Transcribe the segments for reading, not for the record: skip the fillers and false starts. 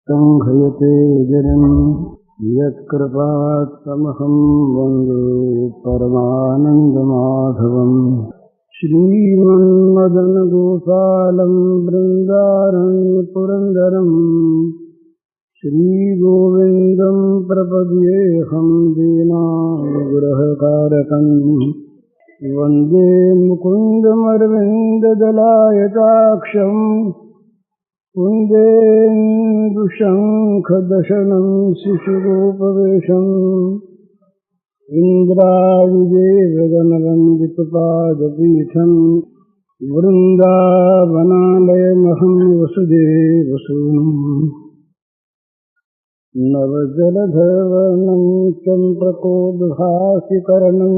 संघयते गिरिं यत्कृपात्तमहं वन्दे परमानन्दमाधवम्। श्रीमन्मदनगोपालं बृन्दारण्यपुरन्दरम् श्रीगोविन्दं प्रपद्येऽहं दीनानुग्रहकारकम्। वन्दे मुकुन्दमरविन्ददलायताक्षम् कुन्देन्दुशङ्खदशनं शिशुरूपवेशम्। इन्द्रादिदेवगणवन्दितपादपीठम् वृन्दावनालयमहं वसुदेवसूनुम्। नवजलधवनं चम्प्रकोद्भासिकरणं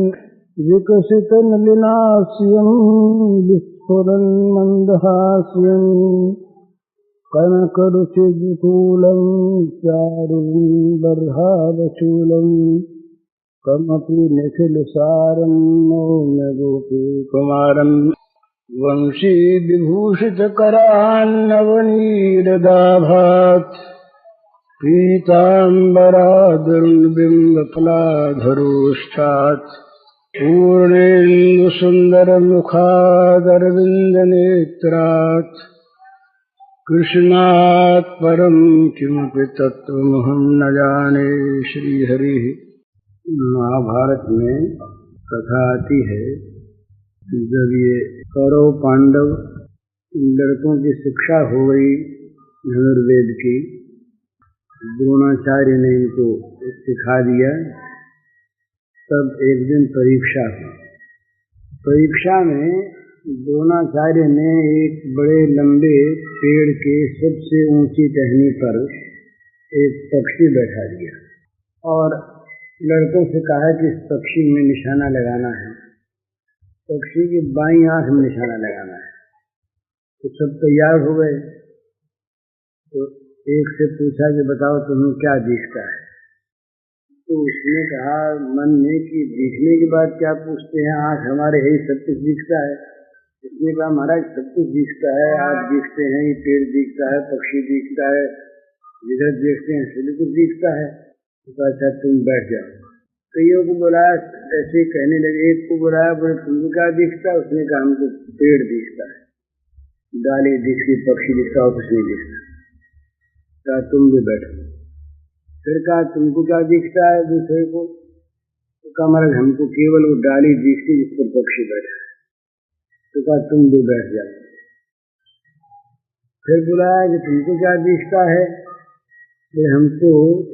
विकसितनलिनास्यं विस्फुरन्मन्दहास्यम्। कनकरुचिविपुलं चारुबर्हावशूलं कमपि निखिलसारं नौम्य गोपीकुमारं। वंशीविभूषितकरान्नवनीरदाभात् पीताम्बरादुर्बिम्बफलाधरोष्ठात् पूर्णेन्दुसुन्दरमुखादरविन्दनेत्रात् कृष्णात् परं किमपि तत्त्वमहं न जाने। श्रीहरिः। महाभारत में कथा आती है जब ये कौरव पांडव लड़कों की शिक्षा हो गई धनुर्वेद की, द्रोणाचार्य ने इनको सिखा दिया, तब एक दिन परीक्षा हुई। परीक्षा में द्रोणाचार्य ने एक बड़े लंबे पेड़ के सबसे ऊंची टहनी पर एक पक्षी बैठा दिया और लड़कों से कहा कि इस पक्षी में निशाना लगाना है, पक्षी की बाईं आंख में निशाना लगाना है। तो सब तैयार हो गए। तो एक से पूछा कि बताओ तुम्हें क्या दिखता है? तो उसने कहा मन में कि दिखने के बाद क्या पूछते हैं, आंख हमारे यही सब कुछ दिखता है। उसने कहा महाराज सब कुछ दिखता है, आप दिखते हैं, ये पेड़ दिखता है, पक्षी दिखता है, जिधर देखते हैं सभी कुछ दिखता है। तो अच्छा तुम बैठ जाओ। कईयों को बुलाया, ऐसे कहने लगे। एक को बुलाया, बोले तुमको क्या दिखता है? उसने कहा हमको पेड़ दिखता है, डाली दिखती, पक्षी दिखता और कुछ नहीं दिखता। कहा तुम भी बैठो। फिर कहा तुमको क्या दिखता है दूसरे को? तो कहा महाराज हमको केवल वो डाली दिखती जिस पर पक्षी बैठा है। तो कहा तुम भी बैठ जाओ। फिर बुलाया कि तुमको क्या दिखता है? तो हमको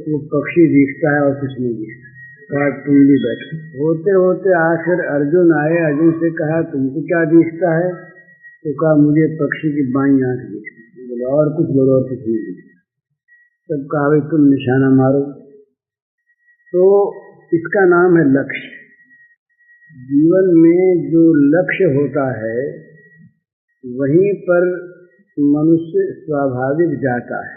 वो पक्षी दिखता है और कुछ नहीं दिखता। कहा तुम भी बैठो। होते होते आखिर अर्जुन आए। अर्जुन से कहा तुमको क्या दिखता है? तो कहा मुझे पक्षी की बाईं आंख दिखती है। बोला और कुछ बोलो? और कुछ नहीं दिखता। तब कहा भाई तुम निशाना मारो। तो इसका नाम है लक्ष्य। जीवन में जो लक्ष्य होता है वहीं पर मनुष्य स्वाभाविक जाता है।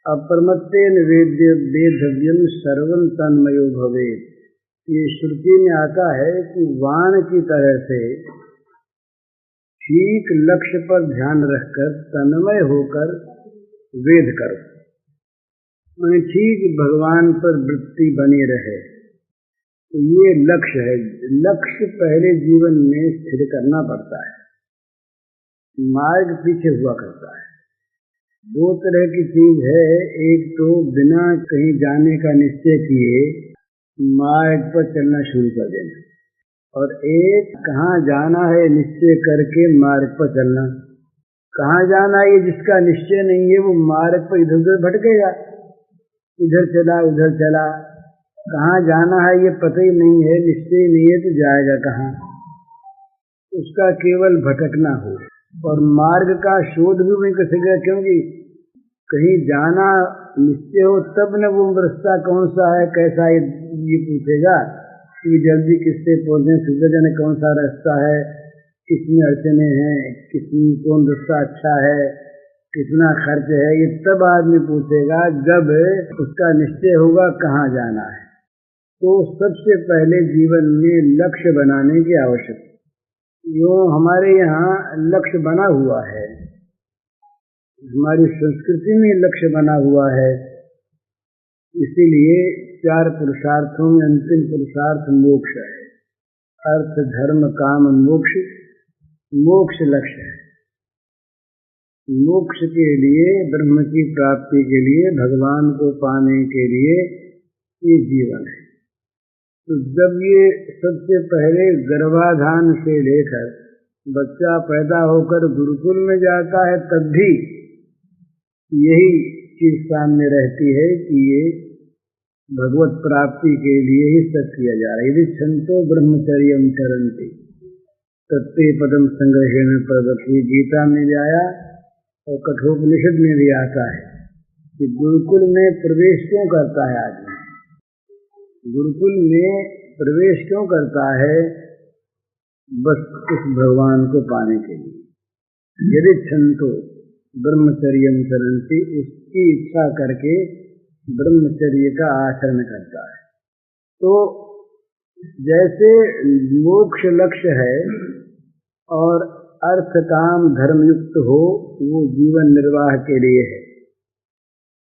अप्रमत्तेन वेद्यव्यम सर्वं तन्मयो भवेत्। ये श्रुति में आता है कि वाण की तरह से ठीक लक्ष्य पर ध्यान रखकर तन्मय होकर वेद करो, मैं ठीक भगवान पर वृत्ति बनी रहे। तो ये लक्ष्य है। लक्ष्य पहले जीवन में स्थिर करना पड़ता है, मार्ग पीछे हुआ करता है। दो तरह की चीज है, एक तो बिना कहीं जाने का निश्चय किए मार्ग पर चलना शुरू कर देना, और एक कहाँ जाना है निश्चय करके मार्ग पर चलना। कहाँ जाना है जिसका निश्चय नहीं है वो मार्ग पर इधर उधर भटकेगा, इधर चला उधर चला। कहाँ जाना है ये पता ही नहीं है, निश्चय नहीं है तो जाएगा कहाँ? उसका केवल भटकना हो और मार्ग का शोध भी नहीं कर सकेगा, क्योंकि कहीं जाना निश्चय हो तब न वो रास्ता कौन सा है कैसा है ये पूछेगा कि जल्दी किससे पहुंचे, सुविधाजनक कौन सा रास्ता है, कितनी अड़चने हैं, कितनी कौन रास्ता अच्छा है, कितना खर्च है, ये तब आदमी पूछेगा जब उसका निश्चय होगा कहाँ जाना है। तो सबसे पहले जीवन में लक्ष्य बनाने की आवश्यकता। यो हमारे यहाँ लक्ष्य बना हुआ है, हमारी संस्कृति में लक्ष्य बना हुआ है। इसीलिए 4 पुरुषार्थों में अंतिम पुरुषार्थ मोक्ष है। अर्थ, धर्म, काम, मोक्ष। मोक्ष लक्ष्य है। मोक्ष के लिए, ब्रह्म की प्राप्ति के लिए, भगवान को पाने के लिए ये जीवन है। तो जब ये सबसे पहले गर्भाधान से लेकर बच्चा पैदा होकर गुरुकुल में जाता है, तब भी यही चीज सामने रहती है कि ये भगवत प्राप्ति के लिए ही सब किया जा रहा है। यदि छंतो ब्रह्मचर्यम चरन्ति तत्ते पदम संग्रहेण प्रवृत्ति, गीता में भी आया और कठोपनिषद में भी आता है कि गुरुकुल में प्रवेश क्यों करता है आदमी। गुरुकुल में प्रवेश क्यों करता है? बस उस भगवान को पाने के लिए। यदि छंतो ब्रह्मचर्यम चरन्ति, उसकी इच्छा करके ब्रह्मचर्य का आचरण करता है। तो जैसे मोक्ष लक्ष्य है और अर्थ, काम, धर्म युक्त हो, वो जीवन निर्वाह के लिए है।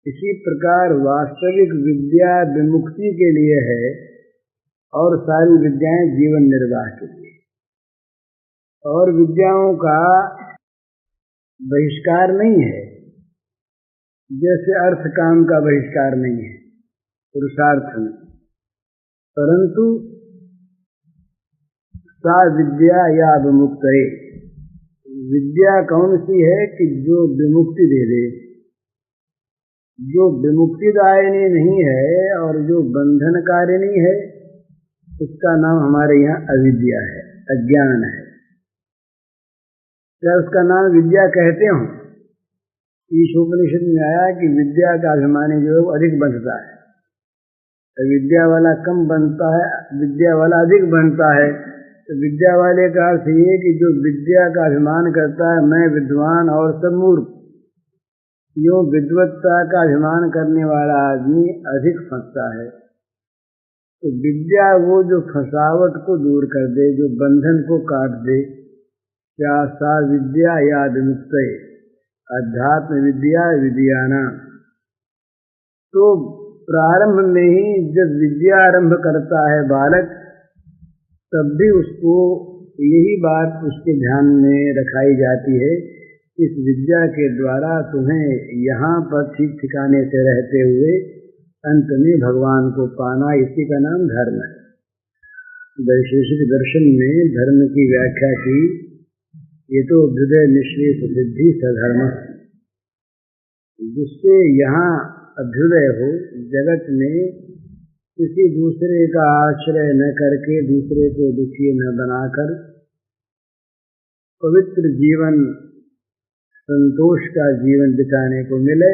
इसी प्रकार वास्तविक विद्या विमुक्ति के लिए है और सारी विद्याएं जीवन निर्वाह के लिए। और विद्याओं का बहिष्कार नहीं है, जैसे अर्थ काम का बहिष्कार नहीं है पुरुषार्थ में, परंतु सा विद्या या विमुक्त है। विद्या कौन सी है कि जो विमुक्ति दे दे। जो विमुक्तिदायिनी नहीं है और जो बंधनकारिणी है, उसका नाम हमारे यहाँ अविद्या है, अज्ञान है। क्या उसका नाम विद्या कहते हो? ईशोपनिषद में आया कि विद्या का अभिमानी जो अधिक बनता है, तो विद्या वाला कम बनता है, विद्या वाला अधिक बनता है। तो विद्या वाले का अर्थ ये कि जो विद्या का अभिमान करता है, मैं विद्वान और सब मूर्ख, यो विद्वत्ता का अभिमान करने वाला आदमी अधिक फंसता है। तो विद्या वो जो फंसावट को दूर कर दे, जो बंधन को काट दे, क्या सा विद्या या विमुक्त, अध्यात्म विद्या विद्याना। तो प्रारंभ में ही जब विद्या आरंभ करता है बालक, तब भी उसको यही बात उसके ध्यान में रखाई जाती है, इस विद्या के द्वारा तुम्हें यहाँ पर ठीक ठिकाने से रहते हुए अंत में भगवान को पाना। इसी का नाम धर्म है। वैशेषिक दर्शन में धर्म की व्याख्या की, ये तो हृदय निश्रेष सिद्धि सधर्म, जिससे यहाँ अभ्युदय हो, जगत में किसी दूसरे का आश्रय न करके, दूसरे को दुखी न बनाकर पवित्र जीवन, संतोष का जीवन बिताने को मिले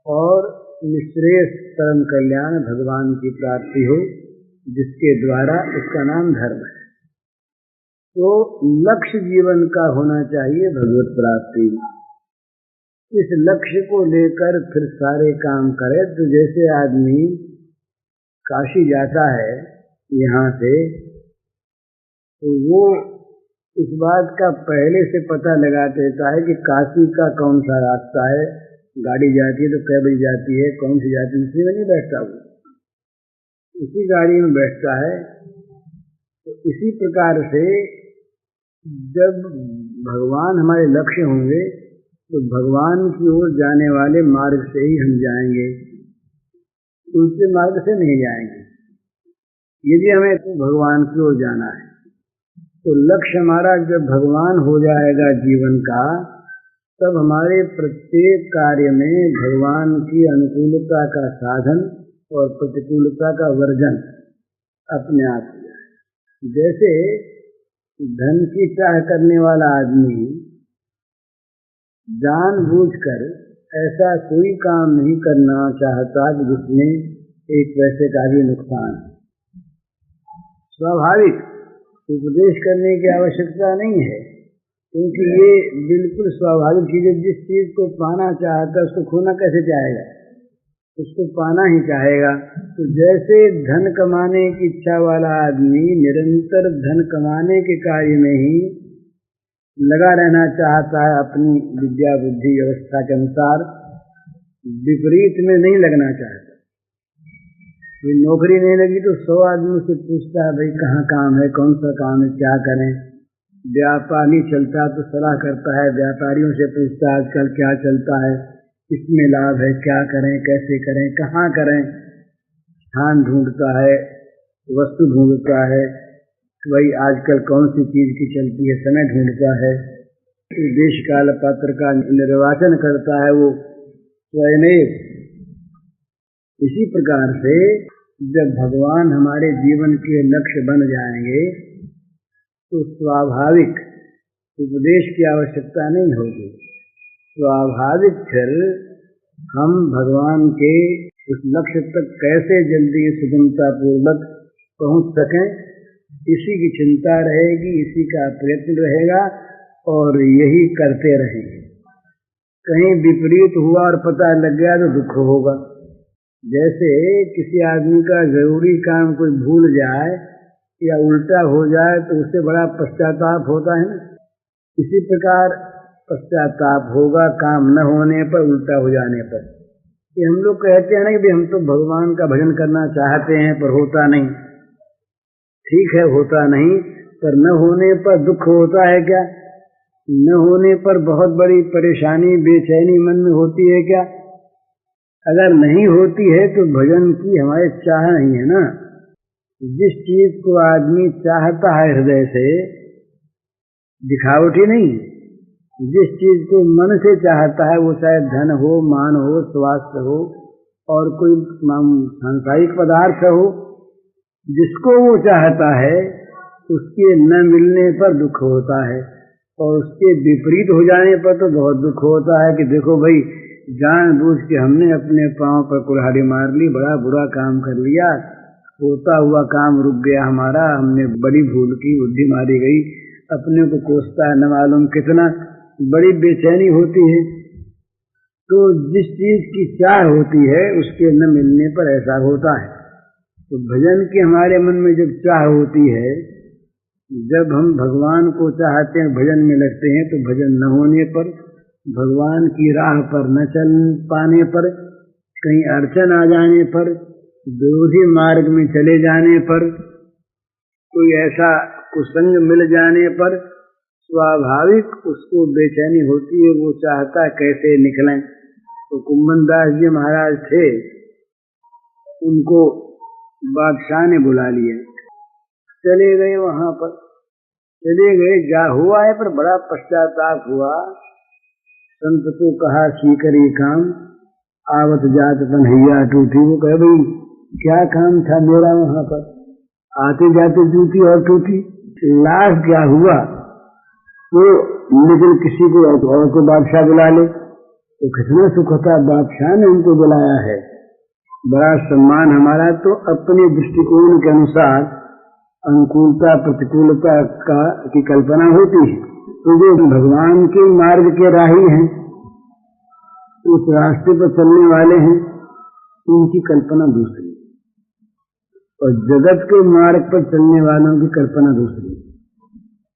और निश्रेयस परम कल्याण भगवान की प्राप्ति हो, जिसके द्वारा उसका नाम धर्म है। तो लक्ष्य जीवन का होना चाहिए भगवत प्राप्ति। इस लक्ष्य को लेकर फिर सारे काम करे। तो जैसे आदमी काशी जाता है यहाँ से, तो वो इस बात का पहले से पता लगा देता है कि काशी का कौन सा रास्ता है, गाड़ी जाती है तो कै बजे जाती है, कौन सी जाती है, इसी में नहीं बैठता, वो इसी गाड़ी में बैठता है। तो इसी प्रकार से जब भगवान हमारे लक्ष्य होंगे, तो भगवान की ओर जाने वाले मार्ग से ही हम जाएंगे, दूसरे मार्ग से नहीं जाएंगे। यदि हमें तो भगवान की ओर जाना है, तो लक्ष्य हमारा जब भगवान हो जाएगा जीवन का, तब हमारे प्रत्येक कार्य में भगवान की अनुकूलता का साधन और प्रतिकूलता का वर्जन अपने आप हो जाए। जैसे धन की चाह करने वाला आदमी जानबूझकर ऐसा कोई काम नहीं करना चाहता कि जिसमें एक पैसे का भी नुकसान। स्वाभाविक उपदेश करने की आवश्यकता नहीं है, क्योंकि ये बिल्कुल स्वाभाविक चीज है। जिस चीज को पाना चाहता है उसको खोना कैसे चाहेगा, उसको पाना ही चाहेगा। तो जैसे धन कमाने की इच्छा वाला आदमी निरंतर धन कमाने के कार्य में ही लगा रहना चाहता है अपनी विद्या बुद्धि व्यवस्था के अनुसार, विपरीत में नहीं लगना चाहता। कोई नौकरी नहीं लगी तो 100 आदमी से पूछता है भाई कहाँ काम है, कौन सा काम है, क्या करें। व्यापार नहीं चलता तो सलाह करता है, व्यापारियों से पूछता है आजकल क्या चलता है, किसमें लाभ है, क्या करें, कैसे करें, कहाँ करें। स्थान ढूंढता है, वस्तु ढूंढता है, भाई आजकल कौन सी चीज की चलती है, समय ढूंढता है, देश काल पात्र का निर्वाचन करता है वो स्वयं। इसी प्रकार से जब भगवान हमारे जीवन के लक्ष्य बन जाएंगे तो स्वाभाविक उपदेश की आवश्यकता नहीं होगी। स्वाभाविक फिर हम भगवान के उस लक्ष्य तक कैसे जल्दी सुगमता पूर्वक पहुंच सकें, इसी की चिंता रहेगी, इसी का प्रयत्न रहेगा और यही करते रहेंगे। कहीं विपरीत हुआ और पता लग गया तो दुख होगा। जैसे किसी आदमी का जरूरी काम कोई भूल जाए या उल्टा हो जाए तो उससे बड़ा पश्चाताप होता है ना। इसी प्रकार पश्चाताप होगा काम न होने पर, उल्टा हो जाने पर। ये हम लोग कहते हैं ना कि हम तो भगवान का भजन करना चाहते हैं पर होता नहीं। ठीक है, होता नहीं, पर न होने पर दुख होता है क्या? न होने पर बहुत बड़ी परेशानी, बेचैनी मन में होती है क्या? अगर नहीं होती है तो भजन की हमारे चाह नहीं है ना। जिस चीज को आदमी चाहता है हृदय से, दिखावटी नहीं, जिस चीज को मन से चाहता है, वो चाहे धन हो, मान हो, स्वास्थ्य हो और कोई सांसारिक पदार्थ हो, जिसको वो चाहता है उसके न मिलने पर दुख होता है और उसके विपरीत हो जाने पर तो बहुत दुख होता है कि देखो भाई जानबूझ के हमने अपने पांव पर कुल्हाड़ी मार ली, बड़ा बुरा काम कर लिया, होता हुआ काम रुक गया हमारा, हमने बड़ी भूल की, बुद्धि मारी गई, अपने को कोसता है न मालूम कितना, बड़ी बेचैनी होती है। तो जिस चीज की चाह होती है उसके न मिलने पर ऐसा होता है। तो भजन की हमारे मन में जब चाह होती है, जब हम भगवान को चाहते हैं, भजन में लगते हैं, तो भजन न होने पर, भगवान की राह पर न चल पाने पर, कहीं अड़चन आ जाने पर, विरोधी मार्ग में चले जाने पर, कोई ऐसा कुसंग मिल जाने पर स्वाभाविक उसको बेचैनी होती है। वो चाहता है कैसे निकलें। तो कुम्मन दास जी महाराज थे, उनको बादशाह ने बुला लिया, चले गए वहां पर, चले गए, जा हुआ है पर बड़ा पश्चाताप हुआ। संत को कहा सीकरी काम, आवत जात कन्हैया टूटी। वो कहे भाई क्या काम था मेरा वहां पर, आते जाते टूटी और टूटी, लाभ क्या हुआ? तो लेकिन किसी को और को बादशाह बुला ले तो कितना सुख होता। बादशाह ने उनको बुलाया है, बड़ा सम्मान हमारा। तो अपने दृष्टिकोण के अनुसार अनुकूलता प्रतिकूलता की कल्पना होती है। तो जो भगवान के मार्ग के राही हैं, उस रास्ते पर चलने वाले हैं, उनकी कल्पना दूसरी और जगत के मार्ग पर चलने वालों की कल्पना दूसरी।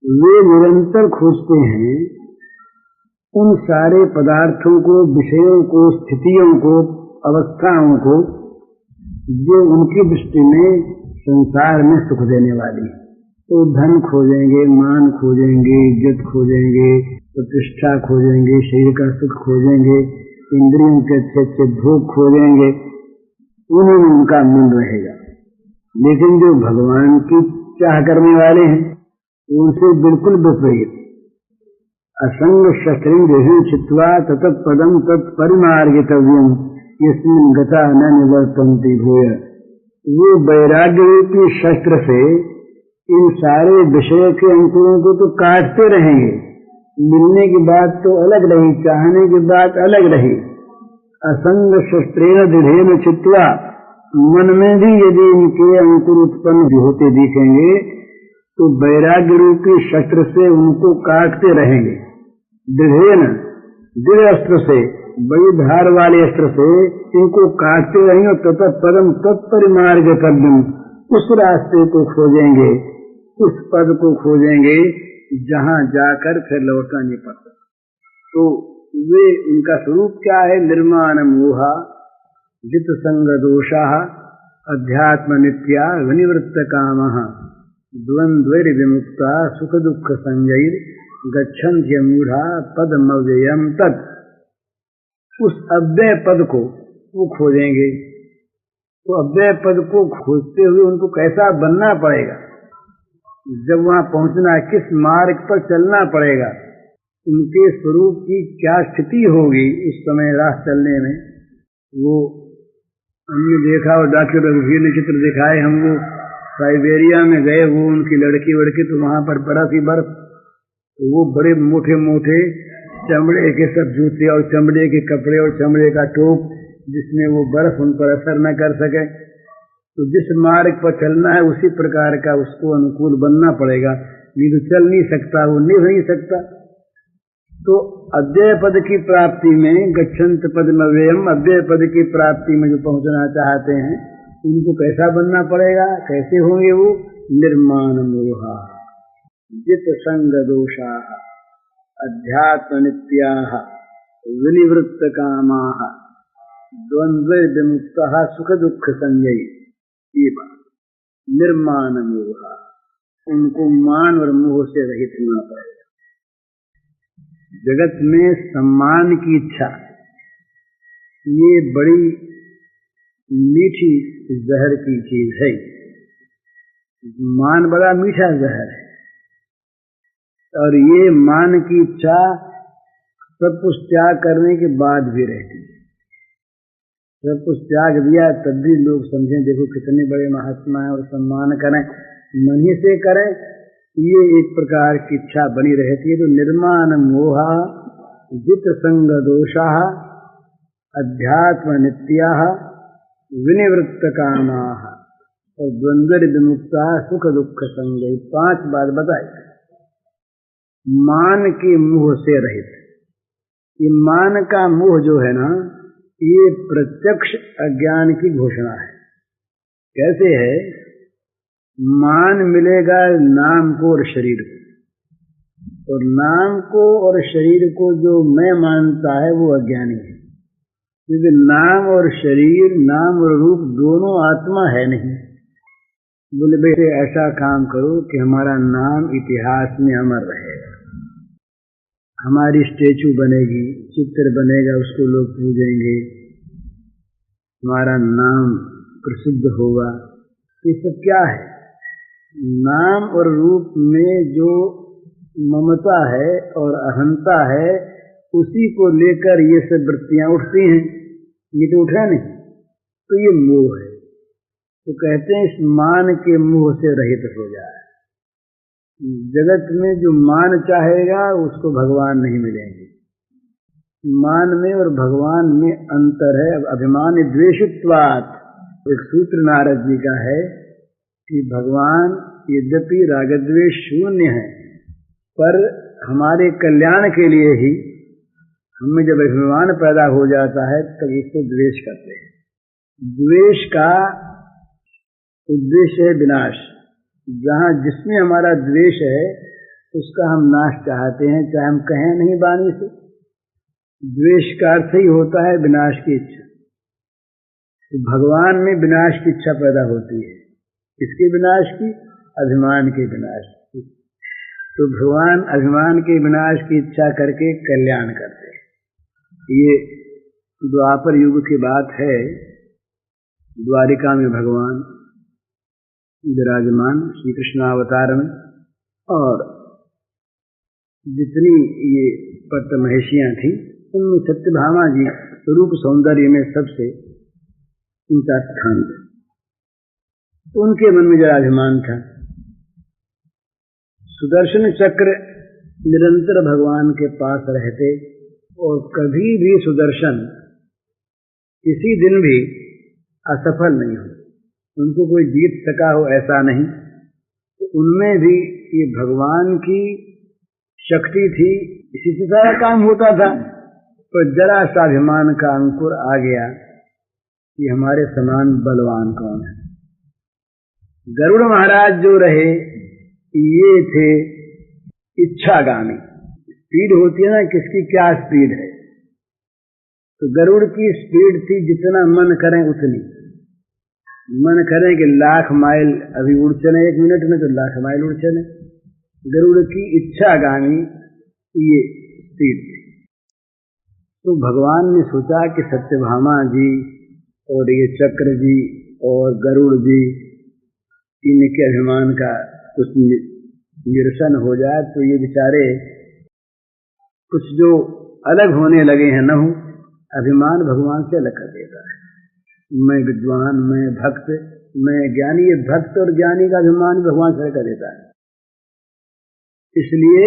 वे निरंतर खोजते हैं उन सारे पदार्थों को, विषयों को, स्थितियों को, अवस्थाओं को जो उनकी दृष्टि में संसार में सुख देने वाली है। तो धन खोजेंगे, मान खोजेंगे, इज्जत खोजेंगे, प्रतिष्ठा खोजेंगे, शरीर का सुख खोजेंगे, इंद्रियों के अच्छे अच्छे भोग खोजेंगे, उन्हीं में उनका मन रहेगा। लेकिन जो भगवान की चाह करने वाले हैं उनसे बिल्कुल विपरीत, असंग शस्त्रिंद्रिहि चित्वा ततः पदम तत्परिमार्गितव्यम यस्मिन् गता न निवर्तन्ति भूय। वो वैराग्य रूपी शस्त्र से इन सारे विषय के अंकुरों को तो काटते रहेंगे, मिलने की बात तो अलग रही, चाहने की बात अलग रही। असंग शस्त्रेण दृढ़ेन चित्वा, मन में भी यदि इनके अंकुर उत्पन्न होते दिखेंगे तो वैराग्य रूपी शस्त्र से उनको काटते रहेंगे। दृढ़ेन, दृढ़ अस्त्र से, बड़ी धार वाले अस्त्र से इनको काटते रहेंगे। ततः पदम तत्परिमार्गितव्यम, उस रास्ते को खोजेंगे, उस पद को खोजेंगे जहां जाकर फिर लौटना नहीं पड़ता। तो वे उनका स्वरूप क्या है? निर्माण मोहा जित संग दोषा अध्यात्म नित्या विनिवृत्त कामः द्वंद्वैर विमुक्ता सुख दुख संजैर गच्छन्त्य मूढ़ा पदमव्ययम तत्। उस अव्यय पद को वो खोजेंगे। तो अव्यय पद को खोजते हुए उनको कैसा बनना पड़ेगा? जब वहां पहुंचना है, किस मार्ग पर चलना पड़ेगा, उनके स्वरूप की क्या स्थिति होगी उस समय राह चलने में, वो हमने देखा। और डॉक्टर रघुवीर ने चित्र दिखाए। हम वो साइबेरिया में गए, वो उनकी लड़की वड़की, तो वहां पर बर्फ ही बर्फ, तो वो बड़े मोटे मोटे चमड़े के सब जूते और चमड़े के कपड़े और चमड़े का टोप, जिसमें वो बर्फ उन पर असर न कर सके। तो जिस मार्ग पर चलना है उसी प्रकार का उसको अनुकूल बनना पड़ेगा, नहीं तो चल नहीं सकता, वो निभ नहीं सकता। तो अव्यय पद की प्राप्ति में गच्छन्त पदमव्ययम, अव्यय पद की प्राप्ति में जो पहुंचना चाहते हैं उनको कैसा बनना पड़ेगा? कैसे होंगे वो? निर्माण मोहा जित संग दोषा अध्यात्म नित्या विनिवृत्त कामा द्वंद्व विमुक्ता सुख दुख संजय। ये बात निर्माण मोहा, उनको मान और मोह से रहित होना पड़ेगा। जगत में सम्मान की इच्छा ये बड़ी मीठी जहर की चीज है। मान बड़ा मीठा जहर है, और ये मान की इच्छा सब कुछ त्याग करने के बाद भी रहती है। सब कुछ त्याग दिया तब भी लोग समझें देखो कितने बड़े महात्मा है और सम्मान करें, मन ही से करें, ये एक प्रकार की इच्छा बनी रहती है। तो निर्माण मोहा जित संग दोषा अध्यात्म नित्या विनिवृत्त कामा और द्वंद्व विमुक्ता सुख दुख संजय। 5 बात बताई। मान के मोह से रहित। ये मान का मोह जो है ना, ये प्रत्यक्ष अज्ञान की घोषणा है। कैसे है? मान मिलेगा नाम को और शरीर को, और नाम को और शरीर को जो मैं मानता है वो अज्ञानी है। क्योंकि नाम और शरीर, नाम और रूप दोनों आत्मा है नहीं। बोले बेटे ऐसा काम करो कि हमारा नाम इतिहास में अमर रहेगा, हमारी स्टेचू बनेगी, चित्र बनेगा, उसको लोग पूजेंगे, हमारा नाम प्रसिद्ध होगा। ये सब क्या है? नाम और रूप में जो ममता है और अहंता है, उसी को लेकर ये सब वृत्तियां उठती हैं। ये तो उठा नहीं, तो ये मोह है। तो कहते हैं इस मान के मोह से रहित हो जाए। जगत में जो मान चाहेगा उसको भगवान नहीं मिलेंगे। मान में और भगवान में अंतर है। अब अभिमान द्वेषित्वात् एक सूत्र नारद जी का है कि भगवान यद्यपि रागद्वेष शून्य है, पर हमारे कल्याण के लिए ही हमें जब अभिमान पैदा हो जाता है तब इसको द्वेष करते हैं। द्वेष का उद्देश्य है विनाश। जहाँ जिसमें हमारा द्वेष है उसका हम नाश चाहते हैं, चाहे हम कहें नहीं वाणी से। द्वेष का अर्थ ही होता है विनाश की इच्छा। तो भगवान में विनाश की इच्छा पैदा होती है। किसके विनाश की? अभिमान के विनाश की। तो भगवान अभिमान के विनाश की इच्छा करके कल्याण करते हैं। ये द्वापर युग की बात है। द्वारिका में भगवान विराजमान श्री कृष्णावतार में, और जितनी ये पट्ट महेशियां थी उनमें सत्यभामा जी स्वरूप सौंदर्य में सबसे ऊंचा स्थान था। तो उनके मन में जरा अभिमान था। सुदर्शन चक्र निरंतर भगवान के पास रहते और कभी भी सुदर्शन किसी दिन भी असफल नहीं हो, उनको कोई जीत सका हो ऐसा नहीं। तो उनमें भी ये भगवान की शक्ति थी, इसी से सारा काम होता था। तो जरा सा अभिमान का अंकुर आ गया कि हमारे समान बलवान कौन है। गरुड़ महाराज जो रहे ये थे इच्छागामी। स्पीड होती है ना, किसकी क्या स्पीड है। तो गरुड़ की स्पीड थी जितना मन करें उतनी। मन करें कि 1,00,000 माइल अभी उड़ चले 1 मिनट में, तो 1,00,000 माइल उड़ चले। गरुड़ की इच्छागामी ये स्पीड थी। तो भगवान ने सोचा कि सत्यभामा जी और ये चक्र जी और गरुड़ जी, इनके अभिमान का कुछ निरसन हो जाए तो ये बेचारे कुछ जो अलग होने लगे हैं न हो, अभिमान भगवान से अलग कर देता है। मैं विद्वान, मैं भक्त, मैं ज्ञानी, ये भक्त और ज्ञानी का अभिमान भगवान से अलग कर देता है। इसलिए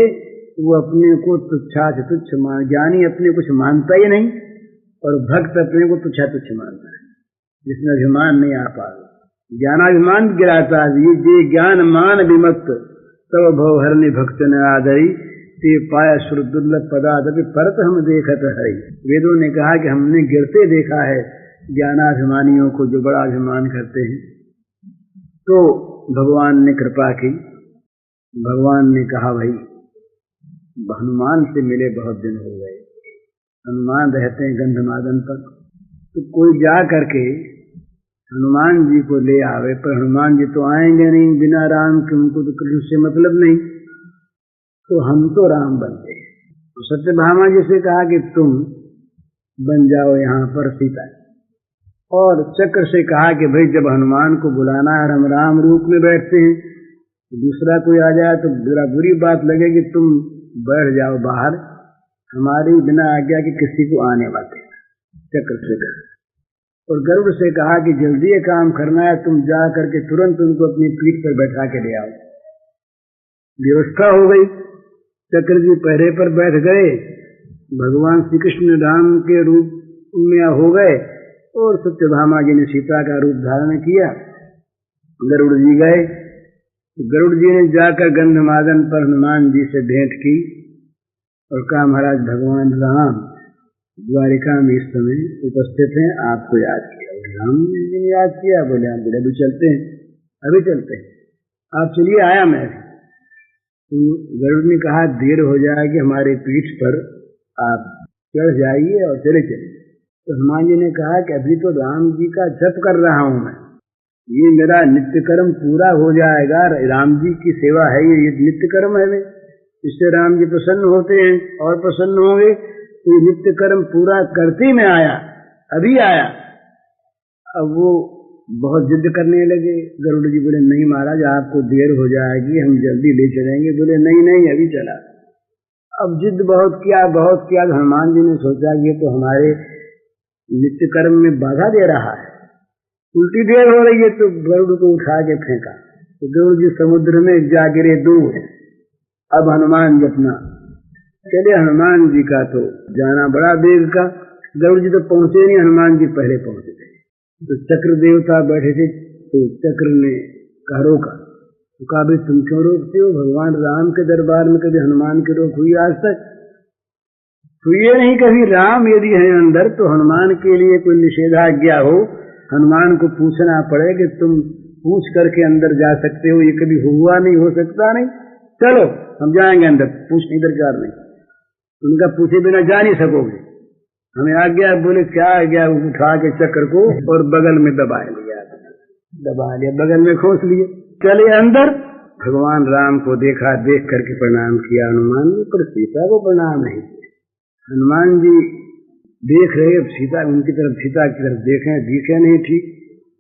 वो अपने को तुच्छा से तुच्छ ज्ञानी अपने कुछ मानता ही नहीं और भक्त अपने को तुच्छा तुच्छ मानता है, जिसमें अभिमान नहीं आ पा। ज्ञानाभिमान गिराता है। ये ज्ञान मान विमक्त तब भव हरनि भक्त न आदरी ते पाया सुर दुर्लभ पदार्थ परत हम देखत है। वेदों ने कहा कि हमने गिरते देखा है ज्ञानाभिमानियों को, जो बड़ा अभिमान करते हैं। तो भगवान ने कृपा की। भगवान ने कहा भाई हनुमान से मिले बहुत दिन हो गए, हनुमान रहते हैं गंधमादन पर, तो कोई जा करके हनुमान जी को ले आवे। पर हनुमान जी तो आएंगे नहीं बिना राम के, उनको तो कृष्ण से मतलब नहीं, तो हम तो राम बनते हैं। तो सत्यभामा जी से कहा कि तुम बन जाओ यहाँ पर सीता। और चक्र से कहा कि भाई जब हनुमान को बुलाना है, हम राम रूप में बैठते हैं, तो दूसरा कोई आ जाए तो बड़ा बुरी बात लगेगी, तुम बैठ जाओ बाहर, हमारी बिना आज्ञा के किसी को आने वाले। चक्र से कहा। और गरुड़ से कहा कि जल्दी ये काम करना है, तुम जा करके तुरंत उनको अपनी पीठ पर बैठा के ले आओ। व्यवस्था हो गई। चक्र जी पहरे पर बैठ गए, भगवान श्री कृष्ण राम के रूप में हो गए और सत्यभामा जी ने सीता का रूप धारण किया। गरुड़ जी गए। गरुड़ जी ने जाकर गंधमादन पर हनुमान जी से भेंट की और कहा महाराज भगवान राम द्वारिका में इस समय उपस्थित हैं, आपको याद किया। राम जी ने याद किया। बोले आप बोले अभी चलते हैं, अभी चलते हैं, आप चलिए, आया मैं। तो गरुड़ ने कहा देर हो जाएगी, हमारे पीठ पर आप चढ़ जाइए और चले चलिए। तो हनुमान जी ने कहा कि अभी तो राम जी का जप कर रहा हूं मैं, ये मेरा नित्य कर्म पूरा हो जाएगा। राम जी की सेवा है, ये नित्य कर्म है, इससे राम जी प्रसन्न होते हैं और प्रसन्न होंगे। तो ये नित्य कर्म पूरा करते में आया, अभी आया। अब वो बहुत जिद करने लगे। गरुड़ जी बोले नहीं महाराज आपको देर हो जाएगी, हम जल्दी ले चलेंगे। बोले नहीं नहीं अभी चला। अब जिद बहुत किया। हनुमान जी ने सोचा ये तो हमारे नित्य कर्म में बाधा दे रहा है, उल्टी देर हो रही है। तो गरुड़ को उठा के फेंका, तो गरुड़ जी समुद्र में जा गिरे दूर। अब हनुमान जी अपना चले। हनुमान जी का तो जाना बड़ा वेग का, गरुड़ जी तो पहुंचे नहीं, हनुमान जी पहले पहुंच गए। तो चक्र देवता बैठे थे, तो चक्र ने कहा रोका। तो कहा भाई तुम क्यों रोकते हो, भगवान राम के दरबार में कभी हनुमान की रोक हुई आज तक? हुई नहीं कभी। राम यदि है अंदर तो हनुमान के लिए कोई निषेधाज्ञा हो, हनुमान को पूछना पड़े कि तुम पूछ करके अंदर जा सकते हो, ये कभी हुआ नहीं, हो सकता नहीं। चलो हम जाएंगे अंदर, पूछने दरकार नहीं। उनका पूछे बिना जा नहीं सकोगे, हमें आज्ञा। बोले क्या आज्ञा? उठा के चक्र को और बगल में दबा लिया, बगल में खोस लिए, चले अंदर। भगवान राम को देखा, देख करके प्रणाम किया हनुमान जी, पर सीता को प्रणाम नहीं किया। हनुमान जी देख रहे, सीता उनकी तरफ, सीता की तरफ देखें, दिखे नहीं ठीक।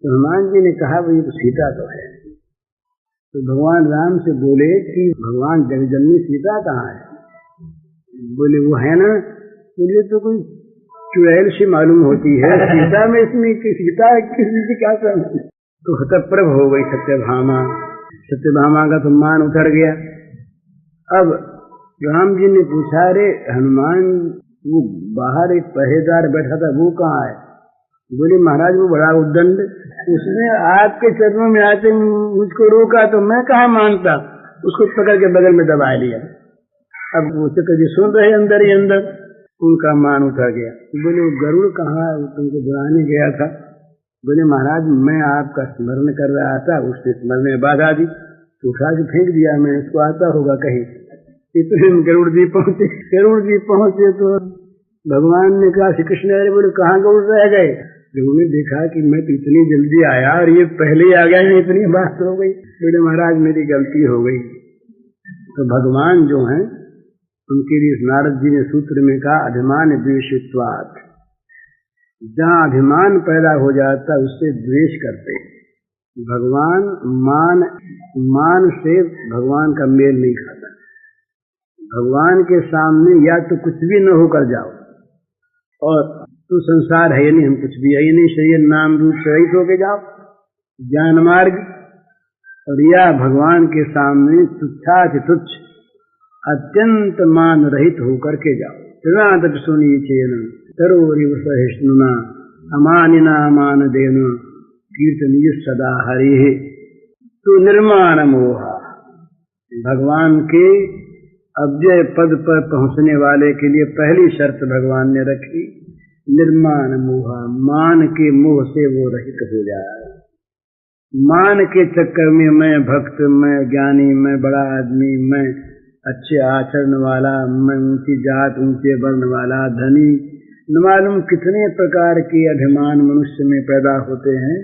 तो हनुमान जी ने कहा भाई तो सीता तो है। तो भगवान राम से बोले कि भगवान जगजननी सीता कहाँ है? बोले वो है ना। बोले तो कोई चुड़ैल सी मालूम होती है, सीता में इसमें सीता किसी से क्या करना। तो हतप्रभ हो गई सत्यभामा। सत्यभामा का तो मान उतर गया। अब राम जी ने पूछा रे हनुमान वो बाहर एक पहरेदार बैठा था वो कहाँ है? बोले महाराज वो बड़ा उद्दंड, उसने आपके चरणों में आते मुझको रोका तो मैं कहाँ मानता, उसको पकड़ के बगल में दबा लिया। अब वो चक्र जी सुन रहे अंदर ही अंदर, उनका मान उठा गया। बोले गरुड़ कहाँ तुमको बुलाने गया था? बोले महाराज मैं आपका स्मरण कर रहा था, उसके स्मरण में बाधा दी तो उठा के फेंक दिया मैं, उसको आता होगा कहीं, इतने में गरुड़ जी पहुंचे। गरुड़ जी पहुंचे तो भगवान ने कहा, श्री कृष्ण अरे बोले कहाँ गरुड़ रह गए? गरुड़ ने देखा कि मैं तो इतनी जल्दी आया और ये पहले ही आ गया है, इतनी बात हो गई। बोले महाराज मेरी गलती हो गई। तो भगवान जो हैं उनके लिए नारद जी ने सूत्र में कहा, अभिमान द्वेषित्वात्, जहाँ अभिमान पैदा हो जाता उससे द्वेष करते। भगवान मान से भगवान का मेल नहीं खाता। भगवान के सामने या तो कुछ भी न होकर जाओ और तू संसार है नहीं, हम कुछ भी है ही नहीं, शरीर नाम रूप से रहित होके जाओ ज्ञान मार्ग, और या भगवान के सामने तुच्छाति तुच्छ अत्यंत मान रहित होकर के जाओ। तृणादपि सुनीचेन तरोरिव सहिष्णुना अमानिना मान देन कीर्तनीय सदा हरि। तो निर्माण मोहा, भगवान के अव्यय पद पर पहुंचने वाले के लिए पहली शर्त भगवान ने रखी, निर्माण मोहा, मान के मोह से वो रहित हो जाए। मान के चक्कर में मैं भक्त, मैं ज्ञानी, मैं बड़ा आदमी, मैं अच्छे आचरण वाला, मैं ऊंची जात ऊंचे वर्ण वाला, धनी, न मालूम कितने प्रकार के अभिमान मनुष्य में पैदा होते हैं।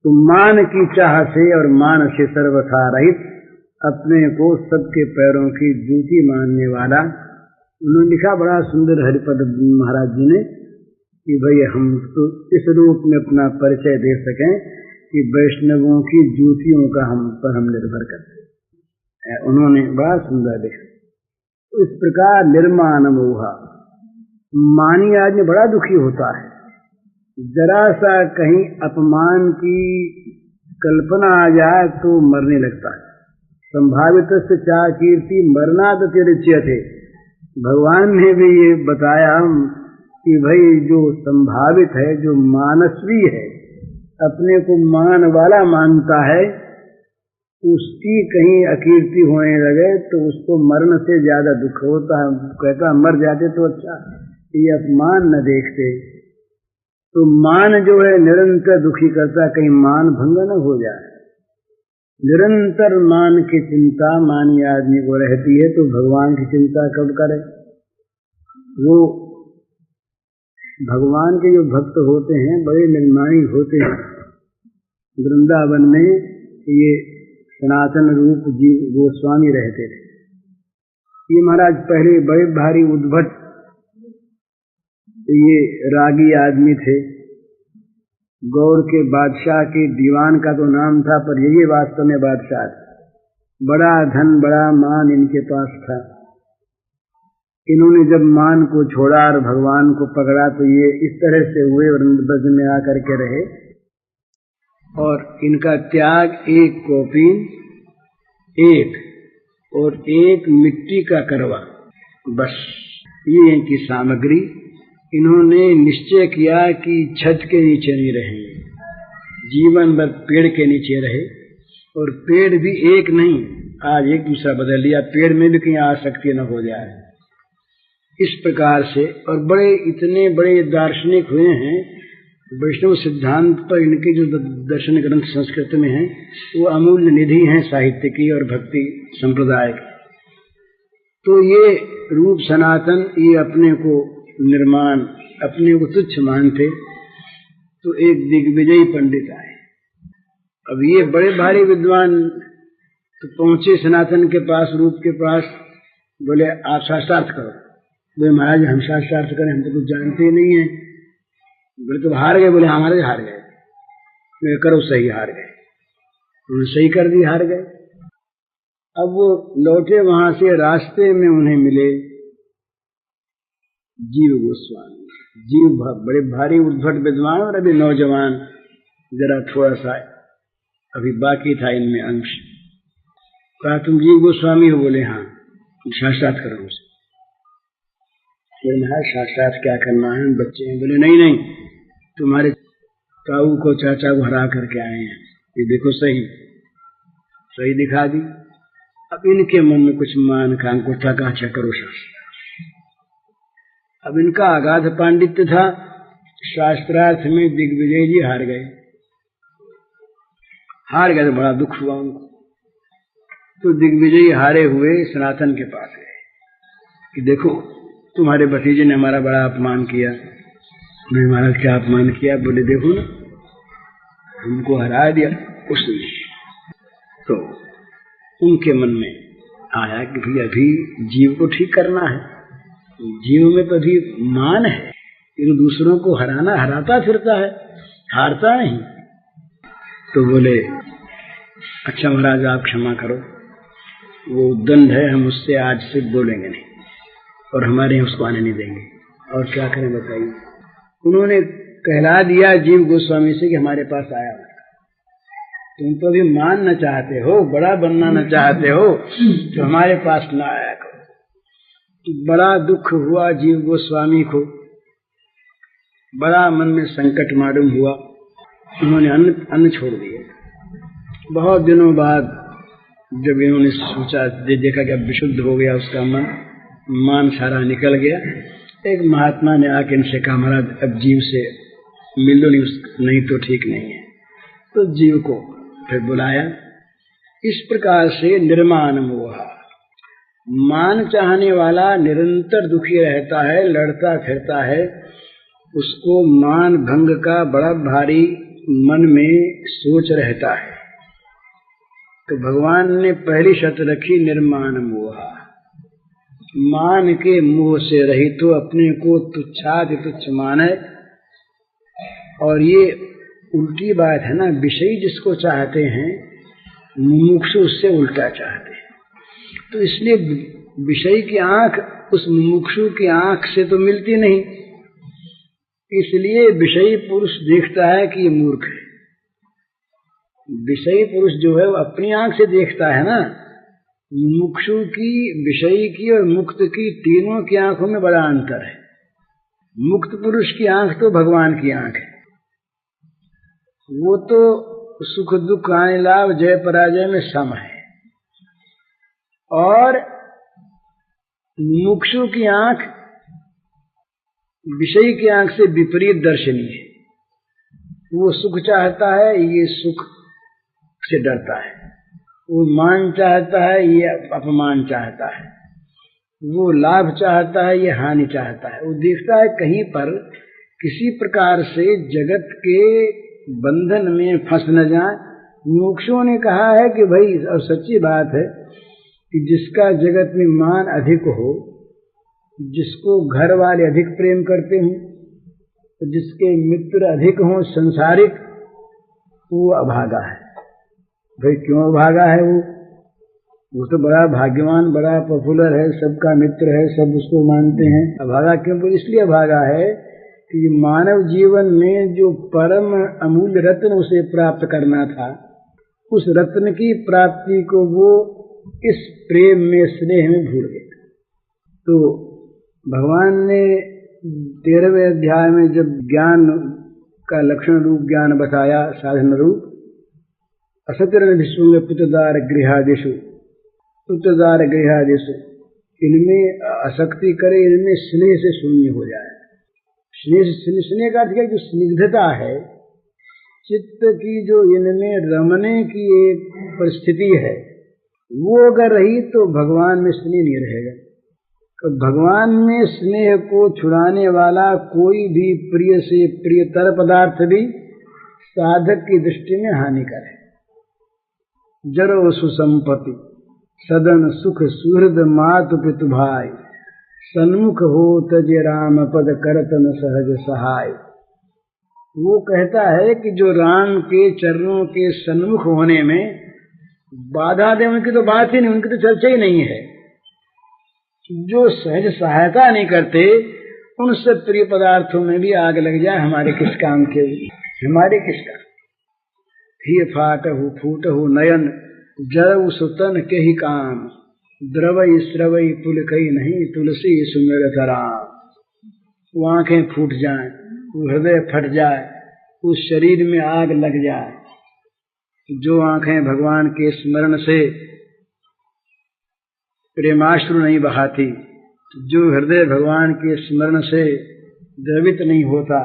तो मान की चाह से और मान से सर्वथा रहित, अपने को सबके पैरों की जूती मानने वाला। उन्होंने लिखा बड़ा सुंदर हरिपद महाराज जी ने कि भाई हम तो इस रूप में अपना परिचय दे सकें कि वैष्णवों की जूतियों का हम निर्भर करते हैं। उन्होंने बड़ा सुंदर लिखा। इस प्रकार निर्माण मोहा, मानी आदमी बड़ा दुखी होता है, जरा सा कहीं अपमान की कल्पना आ जाए तो मरने लगता है। संभावित से चा कीर्ति मरणादतिरिच्यते, भगवान ने भी ये बताया कि भाई जो संभावित है, जो मानस्वी है, अपने को मान वाला मानता है, उसकी कहीं अकीर्ति होने लगे तो उसको मरण से ज्यादा दुख होता है। कहता मर जाते तो अच्छा, ये अपमान न देखते। तो मान जो है निरंतर दुखी करता, कहीं मान भंग न हो जाए। निरंतर मान की चिंता मानी आदमी को रहती है, तो भगवान की चिंता कब करे? वो भगवान के जो भक्त होते हैं बड़े निर्माणी होते हैं। वृंदावन में ये सनातन रूप जीव गोस्वामी रहते थे। ये महाराज पहले बड़े भारी उद्भट ये रागी आदमी थे। गौर के बादशाह के दीवान का तो नाम था, पर यही वास्तव में बादशाह था। बड़ा धन बड़ा मान इनके पास था। इन्होंने जब मान को छोड़ा और भगवान को पकड़ा तो ये इस तरह से हुए वृंदावन में आकर के रहे। और इनका त्याग एक कौपीन, एक और एक मिट्टी का करवा, बस ये इनकी सामग्री। इन्होंने निश्चय किया कि छत के नीचे नहीं रहेंगे, जीवन भर पेड़ के नीचे रहे। और पेड़ भी एक नहीं, आज एक दूसरा बदल लिया, पेड़ में भी कहीं आसक्ति न हो जाए, इस प्रकार से। और बड़े इतने बड़े दार्शनिक हुए हैं। वैष्णव सिद्धांत पर इनके जो दर्शन ग्रंथ संस्कृत में हैं वो अमूल्य निधि हैं साहित्य की और भक्ति संप्रदाय की। तो ये रूप सनातन, ये अपने को निर्माण, अपने को तुच्छ मानते। तो एक दिग्विजयी पंडित आए। अब ये बड़े भारी विद्वान तो पहुंचे सनातन के पास, रूप के पास। बोले आप शास्त्रार्थ करो। बोले महाराज हम शास्त्रार्थ करें, हम तो कुछ जानते ही नहीं है। बोले तो हार गए? बोले हमारे हार गए। बोले करो सही, हार गए। उन्होंने सही कर दी, हार गए। अब वो लौटे वहां से, रास्ते में उन्हें मिले जीव गोस्वामी। जीव बड़े भारी उद्भट विद्वान और अभी नौजवान, जरा थोड़ा सा अभी बाकी था इनमें अंश। कहा तुम जीव गोस्वामी हो? बोले हाँ। शास्त्रार्थ करो उसे। बोले शास्त्रार्थ क्या करना है, बच्चे हैं। बोले नहीं नहीं, तुम्हारे ताऊ को चाचा को हरा करके आए हैं, ये देखो सही सही दिखा दी। अब इनके मन में कुछ मान का अंकुर था, कहा अच्छा करो शास्त्र। अब इनका अगाध पांडित्य था, शास्त्रार्थ में दिग्विजय जी हार गए। तो बड़ा दुख हुआ उनको। तो दिग्विजयी हारे हुए सनातन के पास गए। कि देखो तुम्हारे भतीजे ने हमारा बड़ा अपमान किया। मैं हमारा क्या अपमान किया? बोले देखो ना, हमको हरा दिया उसने। तो उनके मन में आया कि भाई अभी जीव को ठीक करना है, जीव में तो अभी मान है, ये तो दूसरों को हराता फिरता है, हारता नहीं। तो बोले अच्छा महाराज आप क्षमा करो, वो दंड है, हम उससे आज से बोलेंगे नहीं और हमारे यहाँ उसको आने नहीं देंगे। और क्या करें बताइए? उन्होंने कहला दिया जीव गोस्वामी से कि हमारे पास आया, तुम तो भी मानना चाहते हो, बड़ा बनना न चाहते हो, तो हमारे पास ना आया करो। बड़ा दुख हुआ जीव गोस्वामी को, बड़ा मन में संकट मालूम हुआ। उन्होंने अन्न छोड़ दिया। बहुत दिनों बाद जब इन्होंने सोचा, देखा कि अब विशुद्ध हो गया उसका मान सारा निकल गया, एक महात्मा ने आके इनसे कहा महाराज अब जीव से मिल लो, नहीं तो ठीक नहीं है। तो जीव को फिर बुलाया। इस प्रकार से निर्मान मोह, मान चाहने वाला निरंतर दुखी रहता है, लड़ता फिरता है, उसको मान भंग का बड़ा भारी मन में सोच रहता है। तो भगवान ने पहली शर्त रखी निर्मान मोह, मान के मोह से रहित तो अपने को तुच्छादि तुच्छ माने। और ये उल्टी बात है ना, विषयी जिसको चाहते हैं मुमुक्षु उससे उल्टा चाहते हैं। तो इसलिए विषयी की आंख उस मुमुक्षु की आंख से तो मिलती नहीं, इसलिए विषयी पुरुष देखता है कि ये मूर्ख है। विषयी पुरुष जो है वो अपनी आंख से देखता है ना, मुमुक्षु की, विषयी की और मुक्त की, तीनों की आंखों में बड़ा अंतर है। मुक्त पुरुष की आंख तो भगवान की आंख है, वो तो सुख दुख हानि लाभ जय पराजय में सम है। और मुमुक्षु की आंख विषयी की आंख से विपरीत दर्शनी है। वो सुख चाहता है, ये सुख से डरता है। वो मान चाहता है, ये अपमान चाहता है। वो लाभ चाहता है, ये हानि चाहता है। वो देखता है कहीं पर किसी प्रकार से जगत के बंधन में फंस न जाए। मोक्षों ने कहा है कि भाई, और सच्ची बात है कि जिसका जगत में मान अधिक हो, जिसको घर वाले अधिक प्रेम करते हों, जिसके मित्र अधिक हों संसारिक, वो अभागा है। भाई क्यों अभागा है? वो तो बड़ा भाग्यवान, बड़ा पॉपुलर है, सबका मित्र है, सब उसको मानते हैं। अभागा क्यों? इसलिए अभागा है कि मानव जीवन में जो परम अमूल्य रत्न उसे प्राप्त करना था, उस रत्न की प्राप्ति को वो इस प्रेम में, स्नेह में भूल गए। तो भगवान ने 13वें अध्याय में जब ज्ञान का लक्षण रूप ज्ञान बताया, साधन रूप, असतिरनभिस्वंग पुत्रदार गृहादिषु, पुत्रदार गृहादिषु, इनमें आसक्ति करे, इनमें स्नेह से शून्य हो जाए। स्नेह का अर्थ क्या? जो स्निग्धता है चित्त की, जो इनमें रमने की एक परिस्थिति है, वो अगर रही तो भगवान में स्नेह नहीं रहेगा। तो भगवान में स्नेह को छुड़ाने वाला कोई भी प्रिय से प्रियतर पदार्थ भी साधक की दृष्टि में हानिकर है। जरो सुसंपत्ति सदन सुख सुहृद मातु पितु भाई, सन्मुख हो तजे राम पद करतन सहज सहाय। वो कहता है कि जो राम के चरणों के सन्मुख होने में बाधा दे, उनकी तो बात ही नहीं, उनकी तो चर्चा ही नहीं है। जो सहज सहायता नहीं करते, उनसे प्रिय पदार्थों में भी आग लग जाए, हमारे किस काम के? हमारे किस काम? ही फाटहु फूटहु नयन जरऊ सुतन के ही काम, द्रवई स्रवई पुलकई नहीं तुलसी सुमिरत राम। वो आंखें फूट जाएं, वो हृदय फट जाए, उस शरीर में आग लग जाए। जो आंखें भगवान के स्मरण से प्रेमाश्रु नहीं बहाती, जो हृदय भगवान के स्मरण से द्रवित नहीं होता,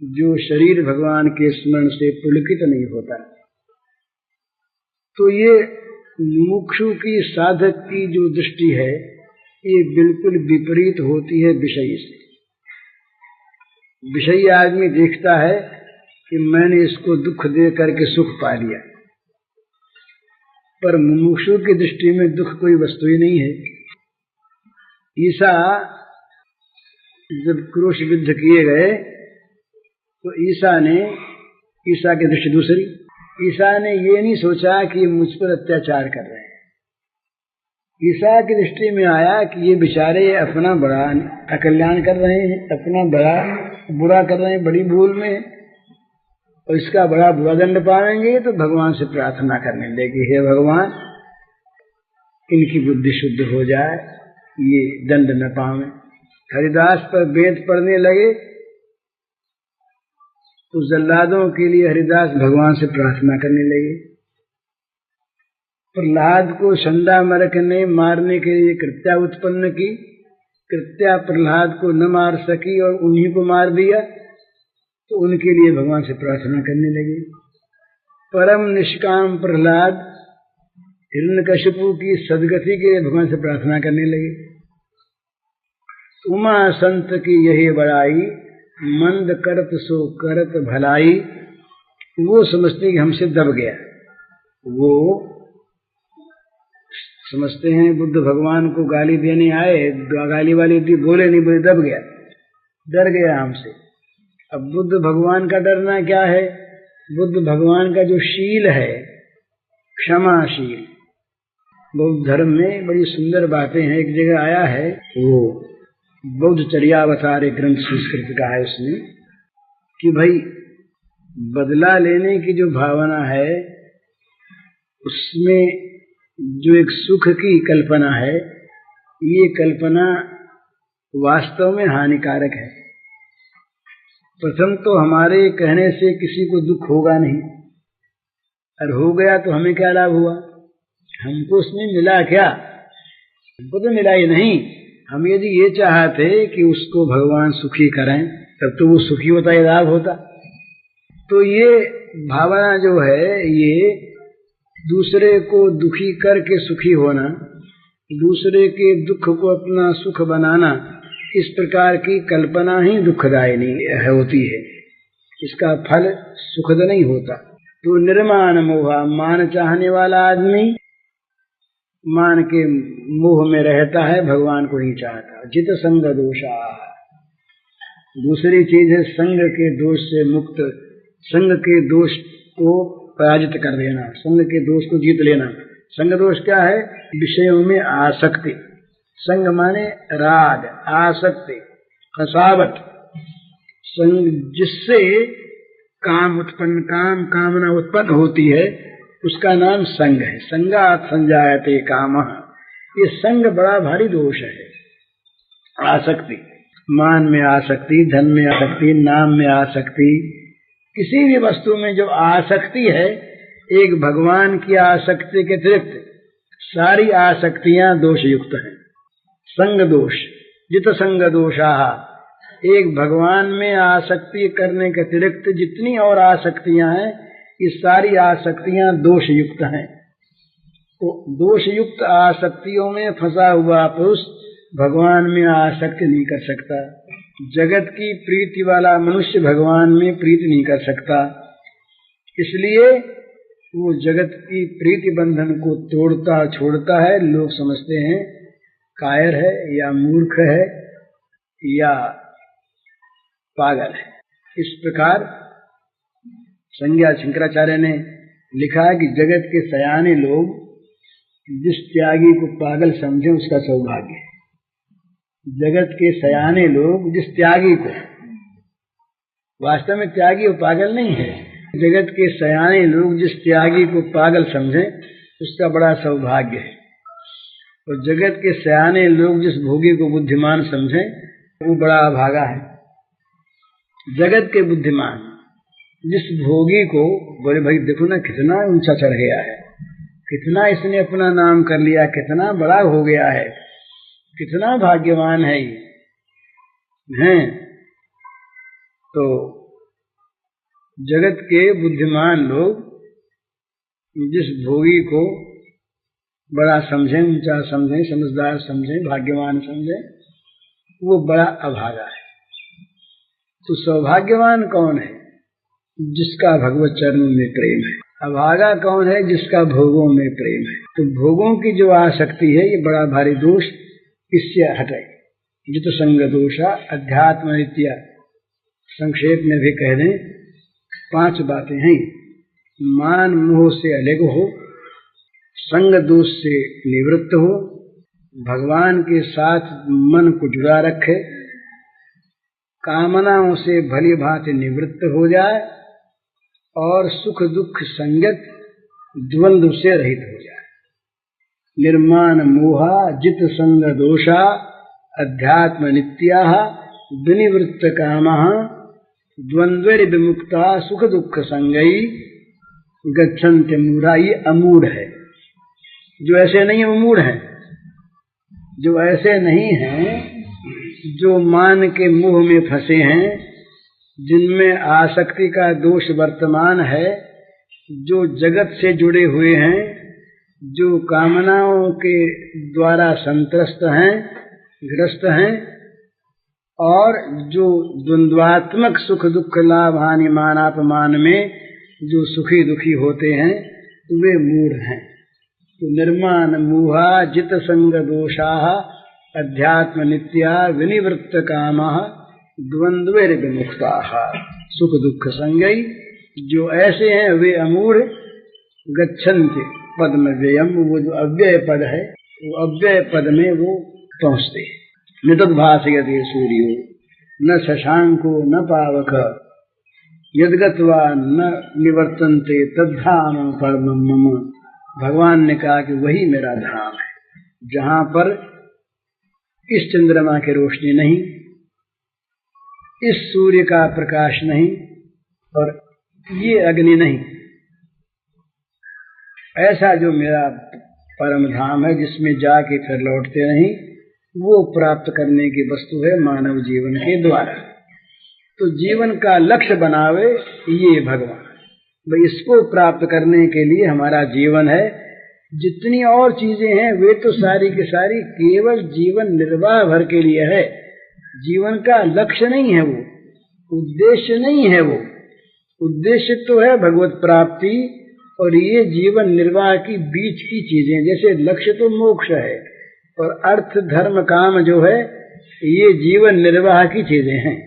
जो शरीर भगवान के स्मरण से पुलकित नहीं होता, तो ये मुमुक्षु की, साधक की जो दृष्टि है, ये बिल्कुल विपरीत होती है विषय से। विषयी आदमी देखता है कि मैंने इसको दुख दे करके सुख पा लिया, पर मुमुक्षु की दृष्टि में दुख कोई वस्तु ही नहीं है। ईसा जब क्रूस विद्ध किए गए तो ईसा की दृष्टि दूसरी। ईसा ने ये नहीं सोचा कि मुझ पर अत्याचार कर रहे हैं। ईसा की दृष्टि में आया कि ये बेचारे अपना बड़ा अकल्याण कर रहे हैं, अपना बड़ा बुरा कर रहे हैं, बड़ी भूल में, और इसका बड़ा बुरा दंड पाएंगे। तो भगवान से प्रार्थना करने लगे, हे भगवान इनकी बुद्धि शुद्ध हो जाए, ये दंड न पावे। हरिदास पर वेद पढ़ने लगे तो जल्लादों के लिए हरिदास भगवान से प्रार्थना करने लगे। प्रहलाद को चंडामर्क ने मारने के लिए कृत्या उत्पन्न की, कृत्या प्रहलाद को न मार सकी और उन्हीं को मार दिया, तो उनके लिए भगवान से प्रार्थना करने लगे। परम निष्काम प्रहलाद हिरण्यकशिपु की सदगति के लिए भगवान से प्रार्थना करने लगे। उमा संत की यही बड़ाई, मंद करत सो करत भलाई। वो समझते कि हमसे दब गया, वो समझते हैं बुद्ध भगवान को गाली देने आए, गाली वाली दी, बोले नहीं, बोले दब गया, डर गया हमसे। अब बुद्ध भगवान का डरना क्या है? बुद्ध भगवान का जो शील है, क्षमाशील। बौद्ध धर्म में बड़ी सुंदर बातें हैं। एक जगह आया है, वो बौद्ध चर्यावतार एक ग्रंथ संस्कृत का है, उसमें कि भाई बदला लेने की जो भावना है, उसमें जो एक सुख की कल्पना है, ये कल्पना वास्तव में हानिकारक है। प्रथम तो हमारे कहने से किसी को दुख होगा नहीं, और हो गया तो हमें क्या लाभ हुआ? हमको उसमें मिला क्या? हमको तो मिला ही नहीं। हम यदि ये चाहते कि उसको भगवान सुखी करें, तब तो वो सुखी होता, ये लाभ होता। तो ये भावना जो है, ये दूसरे को दुखी करके सुखी होना, दूसरे के दुख को अपना सुख बनाना, इस प्रकार की कल्पना ही दुखदायिनी होती है। इसका फल सुखद नहीं होता। तो निर्माण मोह, मान चाहने वाला आदमी मान के मोह में रहता है, भगवान को नहीं चाहता। जित संग दोषा, दूसरी चीज है संग के दोष से मुक्त, संग के दोष को पराजित कर देना, संग के दोष को जीत लेना। संग दोष क्या है? विषयों में आसक्ति। संग माने राग, आसक्ति, फसावट। संग जिससे कामना उत्पन्न होती है, उसका नाम संग है। संगात संजायते कामः। ये संग बड़ा भारी दोष है। आसक्ति, मान में आसक्ति, धन में आसक्ति, नाम में आसक्ति, किसी भी वस्तु में जो आसक्ति है, एक भगवान की आसक्ति के अतिरिक्त सारी आसक्तियां दोष युक्त हैं। संग दोष, जित संग दोषा, एक भगवान में आसक्ति करने के अतिरिक्त जितनी और आसक्तियां हैं, ये सारी आसक्तियां दोष युक्त हैं। तो दोष युक्त आसक्तियों में फंसा हुआ पुरुष भगवान में आसक्ति नहीं कर सकता। जगत की प्रीति वाला मनुष्य भगवान में प्रीति नहीं कर सकता। इसलिए वो जगत की प्रीति बंधन को तोड़ता छोड़ता है। लोग समझते हैं कायर है या मूर्ख है या पागल है। इस प्रकार संज्ञा शंकराचार्य ने लिखा है कि जगत के सयाने लोग जिस त्यागी को पागल समझे, उसका सौभाग्य है। जगत के सयाने लोग जिस त्यागी को, वास्तव में त्यागी और पागल नहीं है, जगत के सयाने लोग जिस त्यागी को पागल समझे, उसका बड़ा सौभाग्य है। और जगत के सयाने लोग जिस भोगी को बुद्धिमान समझे, वो बड़ा अभागा है। जगत के बुद्धिमान जिस भोगी को बोले, भाई देखो ना कितना ऊंचा चढ़ गया है, कितना इसने अपना नाम कर लिया, कितना बड़ा हो गया है, कितना भाग्यवान है ये हैं। तो जगत के बुद्धिमान लोग जिस भोगी को बड़ा समझें, ऊंचा समझें, समझदार समझें, भाग्यवान समझें, वो बड़ा अभागा है। तो सौभाग्यवान कौन है? जिसका भगवत चरणों में प्रेम है। अभागा कौन है? जिसका भोगों में प्रेम है। तो भोगों की जो आसक्ति है ये बड़ा भारी दोष, इससे हटे। जित संग दोषा अध्यात्म नित्या, संक्षेप में भी कह दें 5 बातें हैं। मान मोह से अलग हो, संग दोष से निवृत्त हो, भगवान के साथ मन को जुड़ा रखे, कामनाओं से भली भांति निवृत्त हो जाए और सुख दुख संगत द्वंद्व से रहित हो जाए। निर्माण मोहा जित संग दोषा अध्यात्म नित्या विनिवृत्त कामः द्वंद्वैर विमुक्ता सुख दुख संगई गच्छन्ति मूढ़ा। ये अमूढ़ है। जो ऐसे नहीं है वो मूढ़ है। जो ऐसे नहीं है, जो मान के मोह में फंसे हैं, जिनमें आसक्ति का दोष वर्तमान है, जो जगत से जुड़े हुए हैं, जो कामनाओं के द्वारा संत्रस्त हैं, ग्रस्त हैं, और जो द्वंद्वात्मक सुख दुख लाभ हानि मानापमान में जो सुखी दुखी होते हैं, वे मूढ़ हैं। तो निर्माण मोहा जित संग दोषा अध्यात्म नित्या विनिवृत्त कामः द्वंद्वैर विमुक्ता सुख दुख संगई। जो ऐसे हैं वे अमूढ़ गच्छन्ति पद्म व्ययम, वो जो अव्यय पद है, वो अव्यय पद में वो पहुँचते। नितद्भासयते सूर्यो न शशांको न पावक यद्गत्वा न निवर्तन्ते तद्धाम परमं मम। भगवान ने कहा कि वही मेरा धाम है, जहाँ पर इस चंद्रमा की रोशनी नहीं, इस सूर्य का प्रकाश नहीं, और ये अग्नि नहीं। ऐसा जो मेरा परम धाम है, जिसमें जाके फिर लौटते नहीं, वो प्राप्त करने की वस्तु है मानव जीवन के द्वारा। तो जीवन का लक्ष्य बनावे ये भगवान। भाई इसको प्राप्त करने के लिए हमारा जीवन है। जितनी और चीजें हैं वे तो सारी की सारी केवल जीवन निर्वाह भर के लिए है। जीवन का लक्ष्य नहीं है, वो उद्देश्य नहीं है। वो उद्देश्य तो है भगवत प्राप्ति, और ये जीवन निर्वाह की बीच की चीजें। जैसे लक्ष्य तो मोक्ष है, और अर्थ धर्म काम जो है ये जीवन निर्वाह की चीजें हैं।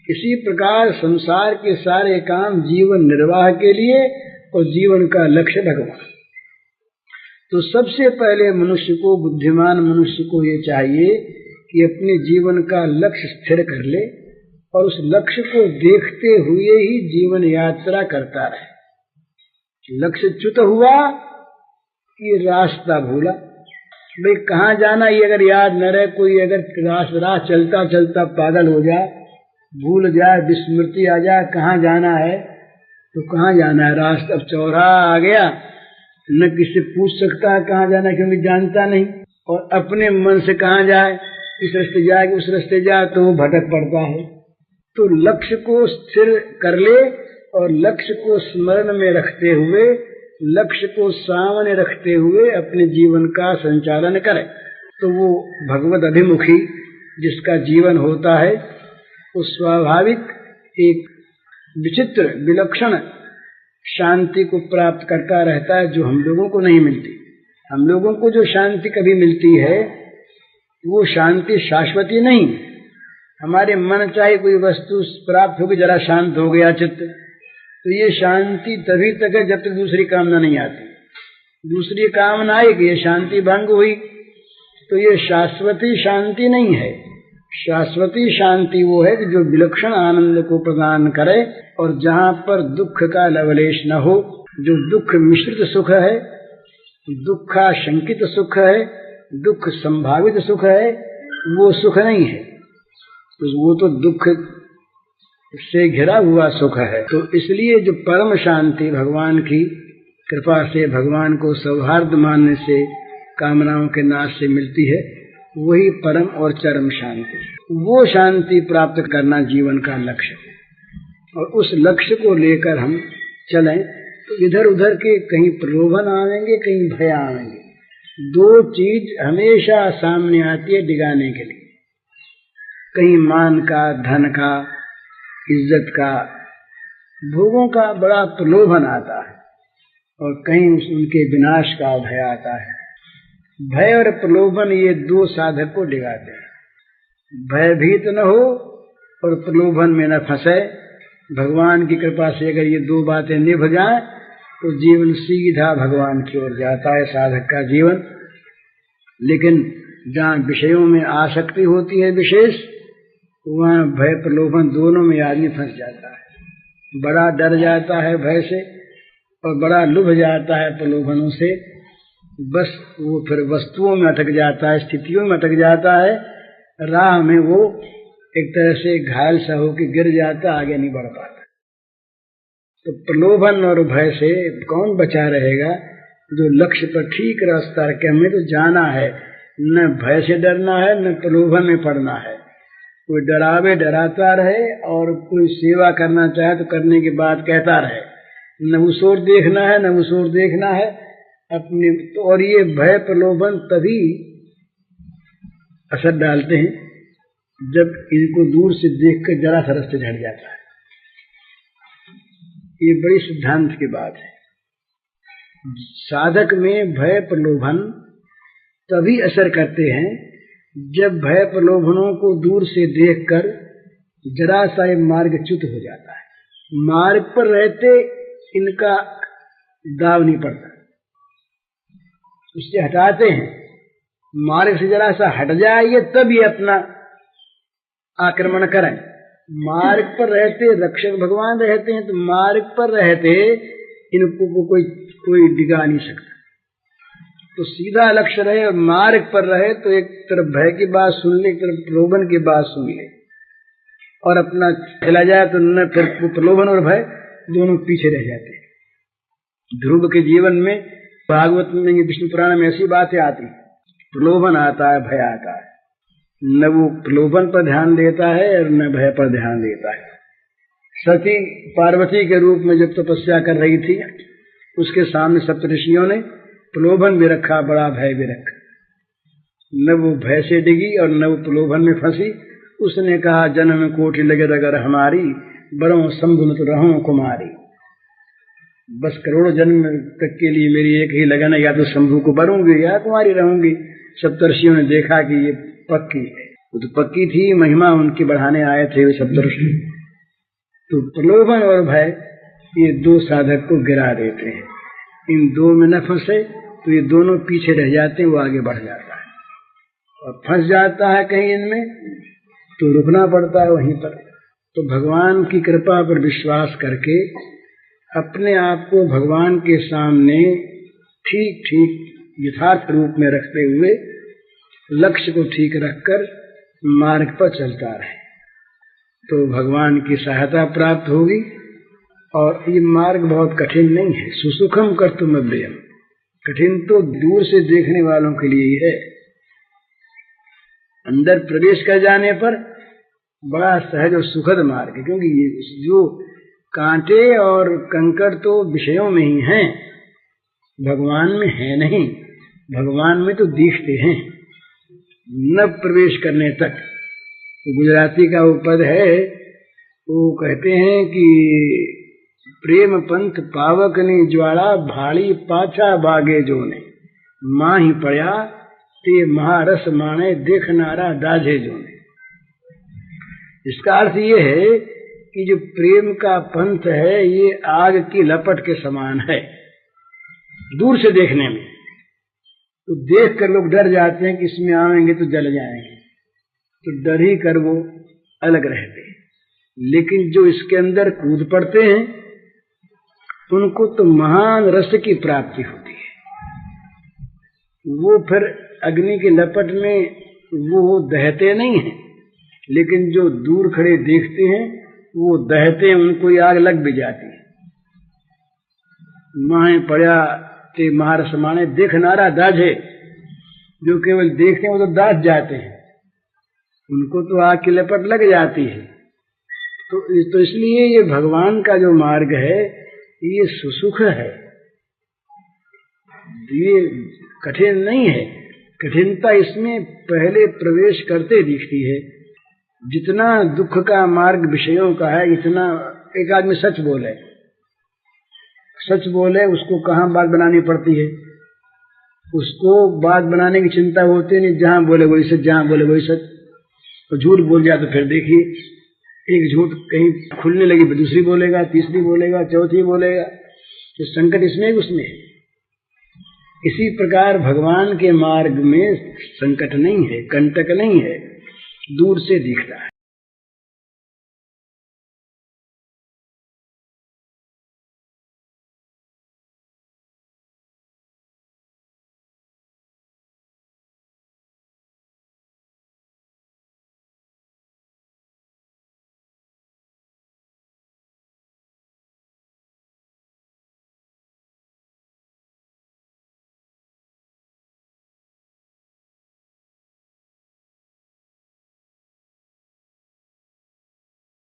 इसी प्रकार संसार के सारे काम जीवन निर्वाह के लिए, और जीवन का लक्ष्य भगवान। तो सबसे पहले मनुष्य को, बुद्धिमान मनुष्य को ये चाहिए कि अपने जीवन का लक्ष्य स्थिर कर ले, और उस लक्ष्य को देखते हुए ही जीवन यात्रा करता रहे। लक्ष्य च्युत हुआ कि रास्ता भूला। भाई कहाँ जाना ये अगर याद न रहे, कोई अगर राह चलता चलता पागल हो जाए, भूल जाए, विस्मृति आ जाए कहाँ जाना है, तो कहाँ जाना है। रास्ता अब चौराहा आ गया, न किसी पूछ सकता है कहाँ जाना, क्योंकि जानता नहीं। और अपने मन से कहाँ जाए, इस रास्ते जाए कि उस रास्ते जाए, तो वो भटक पड़ता है। तो लक्ष्य को स्थिर कर ले, और लक्ष्य को स्मरण में रखते हुए, लक्ष्य को सामने रखते हुए अपने जीवन का संचालन करे, तो वो भगवत अभिमुखी जिसका जीवन होता है, वो स्वाभाविक एक विचित्र विलक्षण शांति को प्राप्त करता रहता है, जो हम लोगों को नहीं मिलती। हम लोगों को जो शांति कभी मिलती है, वो शांति शाश्वती नहीं। हमारे मन चाहे कोई वस्तु प्राप्त होगी, जरा शांत हो गया चित्त, तो ये शांति तभी तक है जब तक दूसरी कामना नहीं आती। दूसरी कामना आई कि ये शांति भंग हुई, तो ये शाश्वती शांति नहीं है। शाश्वती शांति वो है कि जो विलक्षण आनंद को प्रदान करे, और जहाँ पर दुख का लवलेश न हो। जो दुख मिश्रित सुख है, दुखाशंकित सुख है, दुख संभावित सुख है, वो सुख नहीं है। तो वो तो दुख से घिरा हुआ सुख है। तो इसलिए जो परम शांति भगवान की कृपा से, भगवान को सौहार्द मानने से, कामनाओं के नाश से मिलती है, वही परम और चरम शांति। वो शांति प्राप्त करना जीवन का लक्ष्य है। और उस लक्ष्य को लेकर हम चलें, तो इधर उधर के कहीं प्रलोभन आवेंगे, कहीं भय आवेंगे। दो चीज हमेशा सामने आती है डिगाने के लिए, कहीं मान का, धन का, इज्जत का, भोगों का बड़ा प्रलोभन आता है, और कहीं उनके विनाश का भय आता है। भय और प्रलोभन ये दो साधक को डिगाते हैं। भयभीत न हो और प्रलोभन में न फंसे। भगवान की कृपा से अगर ये दो बातें निभ जाएं तो जीवन सीधा भगवान की ओर जाता है, साधक का जीवन। लेकिन जहाँ विषयों में आसक्ति होती है विशेष, वहाँ भय प्रलोभन दोनों में आदमी फंस जाता है। बड़ा डर जाता है भय से और बड़ा लुभ जाता है प्रलोभनों से। बस वो फिर वस्तुओं में अटक जाता है, स्थितियों में अटक जाता है, राह में वो एक तरह से घायल सा होकर गिर जाता, आगे नहीं बढ़ पाता। तो प्रलोभन और भय से कौन बचा रहेगा? जो लक्ष्य पर ठीक रास्ता रखे, हमें तो जाना है, न भय से डरना है न प्रलोभन में पड़ना है। कोई डरावे डराता रहे और कोई सेवा करना चाहे तो करने के बाद कहता रहे, न उस ओर देखना है न उस ओर देखना है अपने। तो और ये भय प्रलोभन तभी असर डालते हैं जब इनको दूर से देखकर जरा सा रास्ते झड़ जाता है। ये बड़ी सिद्धांत की बात है। साधक में भय प्रलोभन तभी असर करते हैं जब भय प्रलोभनों को दूर से देखकर जरा सा ये मार्ग च्युत हो जाता है। मार्ग पर रहते इनका दाव नहीं पड़ता, उससे हटाते हैं। मार्ग से जरा सा हट जाए तब ये अपना आक्रमण करें। मार्ग पर रहते रक्षक भगवान रहते हैं, तो मार्ग पर रहते इनको कोई डिगा नहीं सकता। तो सीधा लक्ष्य रहे और मार्ग पर रहे तो एक तरफ भय की बात सुन ले, एक तरफ प्रलोभन की बात सुन ले, और अपना चला जाए तो न फिर प्रलोभन और भय दोनों पीछे रह जाते हैं। ध्रुव के जीवन में, भागवत में, विष्णु पुराण में ऐसी बातें आती, प्रलोभन आता है, भय आता है, न वो प्रलोभन पर ध्यान देता है और न भय पर ध्यान देता है। सती पार्वती के रूप में जब तपस्या कर रही थी, उसके सामने सप्तऋषियों ने प्रलोभन भी रखा, बड़ा भय भी रखा। न वो भय से डिगी और न वो प्रलोभन में फंसी। उसने कहा, जन्म कोटि लगे अगर हमारी, बड़ों शंभु न तो रहूं कुमारी। बस करोड़ों जन्म तक के लिए मेरी एक ही लगन है, या तो शंभु को बरूंगी या कुमारी रहूंगी। सप्तर्षियों ने देखा कि ये पक्की है। वो तो पक्की थी, महिमा उनकी बढ़ाने आए थे वे सप्तर्षि। तो प्रलोभन और भय ये दो साधक को गिरा देते हैं। इन दो में न फंसे तो ये दोनों पीछे रह जाते हैं, वो आगे बढ़ जाता है। और फंस जाता है कहीं इनमें तो रुकना पड़ता है वहीं पर। तो भगवान की कृपा पर विश्वास करके अपने आप को भगवान के सामने ठीक ठीक यथार्थ रूप में रखते हुए लक्ष्य को ठीक रखकर मार्ग पर चलता रहे तो भगवान की सहायता प्राप्त होगी। और ये मार्ग बहुत कठिन नहीं है। सुसुखम कर्तुमव्ययम्, कठिन तो दूर से देखने वालों के लिए ही है। अंदर प्रवेश कर जाने पर बड़ा सहज और सुखद मार्ग है, क्योंकि ये जो कांटे और कंकड़ तो विषयों में ही हैं, भगवान में है नहीं। भगवान में तो दिखते हैं न प्रवेश करने तक। गुजराती का वो पद है, वो कहते हैं कि प्रेम पंथ पावकनी ज्वाला, भाड़ी पाछा बागे जोने, मां ही पड़ा ते महारस माने, देखनारा दाझे जोने। इसका अर्थ ये है कि जो प्रेम का पंथ है ये आग की लपट के समान है दूर से देखने में। तो देख कर लोग डर जाते हैं कि इसमें आएंगे तो जल जाएंगे, तो डर ही कर वो अलग रहते हैं। लेकिन जो इसके अंदर कूद पड़ते हैं उनको तो महान रस की प्राप्ति होती है। वो फिर अग्नि की लपट में वो दहते नहीं हैं, लेकिन जो दूर खड़े देखते हैं वो दहते हैं, उनको आग लग भी जाती है। माहे पड़ा ते महारस माने, देखनारा दाझे, जो केवल देखते हैं वो तो दाझ जाते हैं, उनको तो आग की लपट लग जाती है। तो इसलिए ये भगवान का जो मार्ग है ये सुसुख है। तो ये कठिन नहीं है। कठिनता इसमें पहले प्रवेश करते दिखती है। जितना दुख का मार्ग विषयों का है, इतना एक आदमी सच बोले उसको कहाँ बात बनानी पड़ती है, उसको बात बनाने की चिंता होती नहीं, जहां बोले वही सच, जहां बोले वही सच। तो झूठ बोल जाए तो फिर देखिए, एक झूठ कहीं खुलने लगी तो दूसरी बोलेगा, तीसरी बोलेगा, चौथी बोलेगा, तो संकट इसमें उसमें। इसी प्रकार भगवान के मार्ग में संकट नहीं है, कंटक नहीं है, दूर से दिखता है।